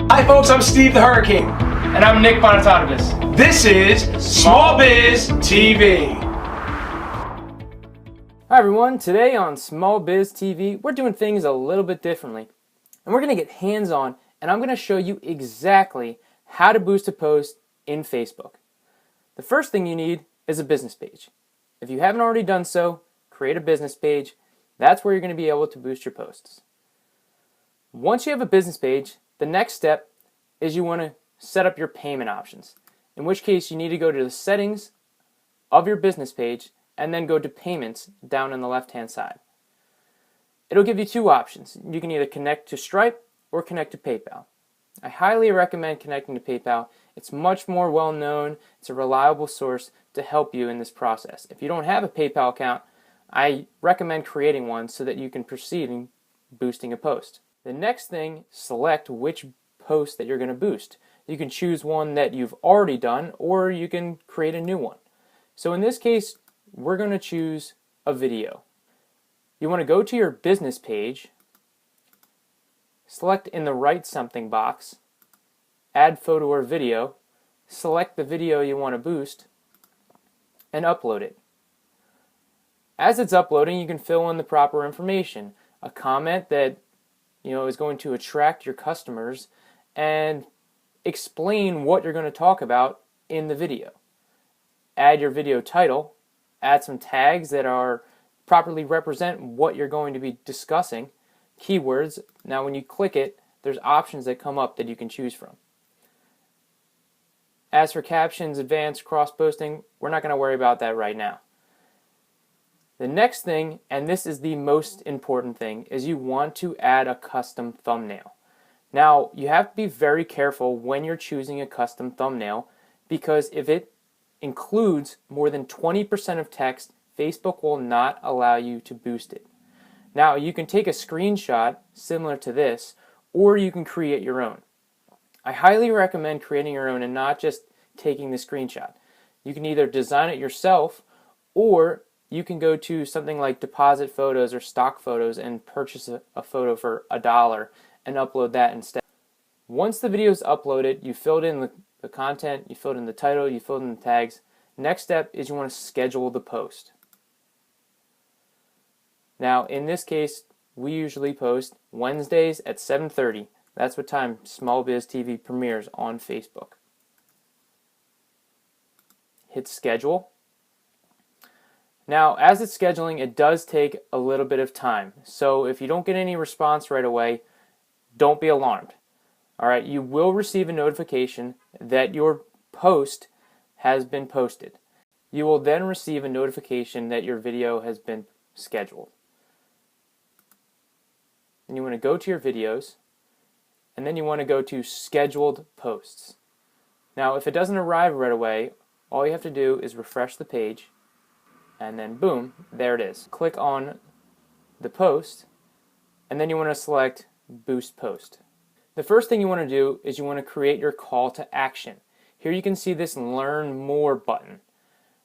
Hi folks, I'm Steve the Hurricane. And I'm Nick Bonatotabus. This is Small Biz TV. Hi everyone, today on Small Biz TV, we're doing things a little bit differently. And we're going to get hands-on, and I'm going to show you exactly how to boost a post in Facebook. The first thing you need is a business page. If you haven't already done so, create a business page. That's where you're going to be able to boost your posts. Once you have a business page, the next step is you want to set up your payment options. In which case you need to go to the settings of your business page and then go to payments down on the left-hand side. It'll give you two options. You can either connect to Stripe or connect to PayPal. I highly recommend connecting to PayPal. It's much more well known. It's a reliable source to help you in this process. If you don't have a PayPal account, I recommend creating one so that you can proceed in boosting a post. The next thing, select which post that you're going to boost. You can choose one that you've already done, or you can create a new one. So in this case, we're going to choose a video. You want to go to your business page, select in the Write Something box, add photo or video, select the video you want to boost, and upload it. As it's uploading, you can fill in the proper information. A comment that is going to attract your customers, and explain what you're going to talk about in the video. Add your video title, add some tags that are properly represent what you're going to be discussing, keywords. Now when you click it, there's options that come up that you can choose from. As for captions, advanced, cross-posting, we're not going to worry about that right now. The next thing, and this is the most important thing, is you want to add a custom thumbnail. Now, you have to be very careful when you're choosing a custom thumbnail, because if it includes more than 20% of text, Facebook will not allow you to boost it. Now, you can take a screenshot similar to this, or you can create your own. I highly recommend creating your own and not just taking the screenshot. You can either design it yourself, or you can go to something like Deposit Photos or Stock Photos and purchase a photo for $1 and upload that instead. Once the video is uploaded, you filled in the content, you filled in the title, you filled in the tags. Next step is you want to schedule the post. Now in this case, we usually post Wednesdays at 7:30. That's what time Small Biz TV premieres on Facebook. Hit schedule. Now, as it's scheduling, it does take a little bit of time. So if you don't get any response right away, don't be alarmed. All right, you will receive a notification that your post has been posted. You will then receive a notification that your video has been scheduled. And you want to go to your videos, and then you want to go to scheduled posts. Now, if it doesn't arrive right away, all you have to do is refresh the page, and then boom, there it is. Click on the post, and then you want to select Boost Post. The first thing you want to do is you want to create your call to action. Here you can see this Learn More button.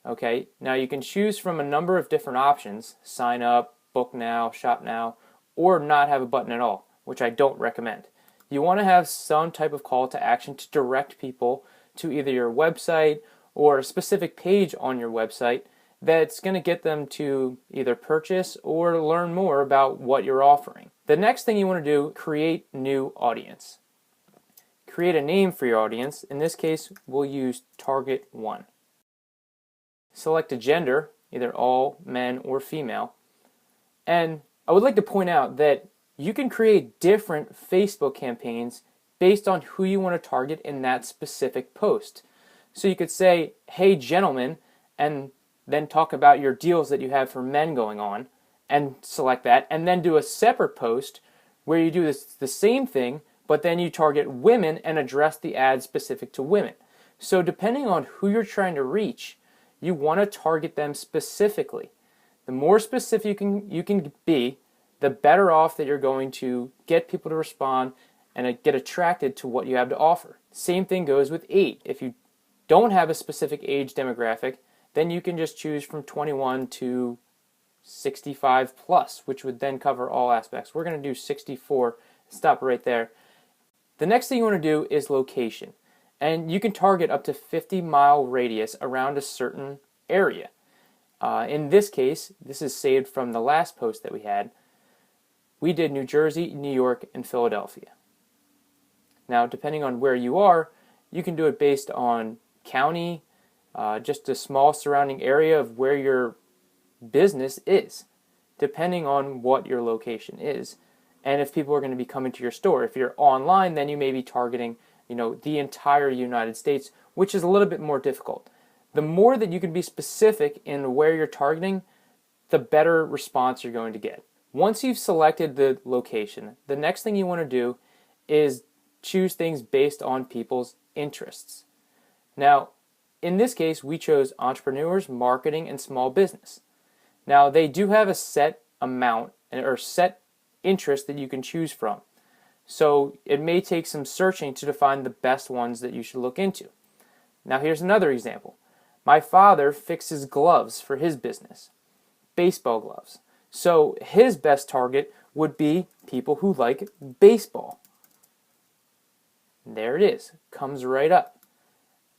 Okay, now you can choose from a number of different options: sign up, book now, shop now, or not have a button at all, which I don't recommend. You want to have some type of call to action to direct people to either your website or a specific page on your website that's going to get them to either purchase or learn more about what you're offering. The next thing you want to do, create new audience. Create a name for your audience. In this case, we'll use Target 1. Select a gender, either all, men, or female. And I would like to point out that you can create different Facebook campaigns based on who you want to target in that specific post. So you could say, hey gentlemen, and then talk about your deals that you have for men going on, and select that, and then do a separate post where you do the same thing, but then you target women and address the ad specific to women. So depending on who you're trying to reach, you want to target them specifically. The more specific you can be, the better off that you're going to get people to respond and get attracted to what you have to offer. Same thing goes with age. If you don't have a specific age demographic, then you can just choose from 21 to 65 plus, which would then cover all aspects. We're going to do 64, stop right there. The next thing you want to do is location. And you can target up to 50-mile radius around a certain area. In this case, this is saved from the last post that we had. We did New Jersey, New York, and Philadelphia. Now, depending on where you are, you can do it based on county, just a small surrounding area of where your business is, depending on what your location is. And if people are going to be coming to your store. If you're online, then you may be targeting the entire United States, which is a little bit more difficult. The more that you can be specific in where you're targeting, the better response you're going to get. Once you've selected the location, the next thing you want to do is choose things based on people's interests. Now, in this case, we chose entrepreneurs, marketing, and small business. Now, they do have a set amount or set interest that you can choose from. So it may take some searching to define the best ones that you should look into. Now here's another example. My father fixes gloves for his business, baseball gloves. So his best target would be people who like baseball. There it is, comes right up.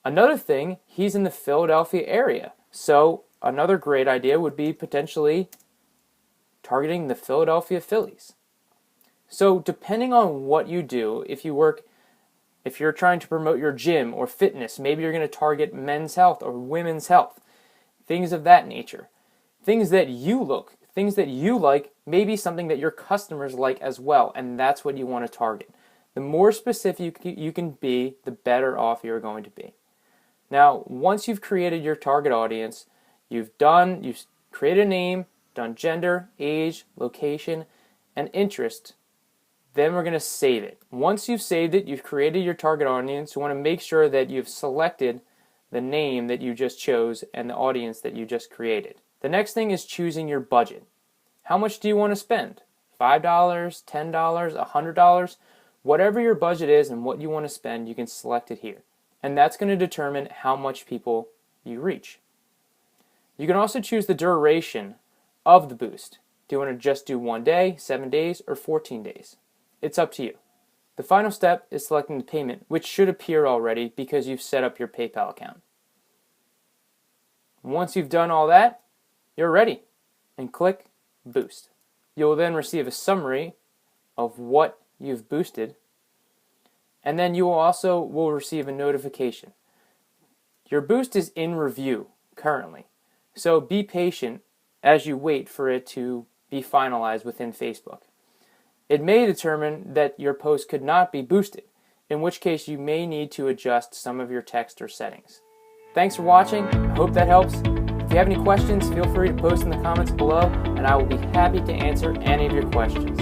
Another thing, he's in the Philadelphia area. So another great idea would be potentially targeting the Philadelphia Phillies. So depending on what you do, if you're trying to promote your gym or fitness, maybe you're going to target men's health or women's health, things of that nature. Things that you like may be something that your customers like as well, and that's what you want to target. The more specific you can be, the better off you're going to be. Now, once you've created your target audience, you've created a name, done gender, age, location, and interest, then we're going to save it. Once you've saved it, you've created your target audience, you want to make sure that you've selected the name that you just chose and the audience that you just created. The next thing is choosing your budget. How much do you want to spend? $5, $10, $100? Whatever your budget is and what you want to spend, you can select it here. And that's going to determine how much people you reach. You can also choose the duration of the boost. Do you want to just do 1 day, 7 days, or 14 days? It's up to you. The final step is selecting the payment, which should appear already because you've set up your PayPal account. Once you've done all that, you're ready. And click Boost. You'll then receive a summary of what you've boosted, and then you will receive a notification. Your boost is in review currently, so be patient as you wait for it to be finalized within Facebook. It may determine that your post could not be boosted, in which case you may need to adjust some of your text or settings. Thanks for watching. I hope that helps. If you have any questions, feel free to post in the comments below, and I will be happy to answer any of your questions.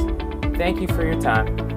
Thank you for your time.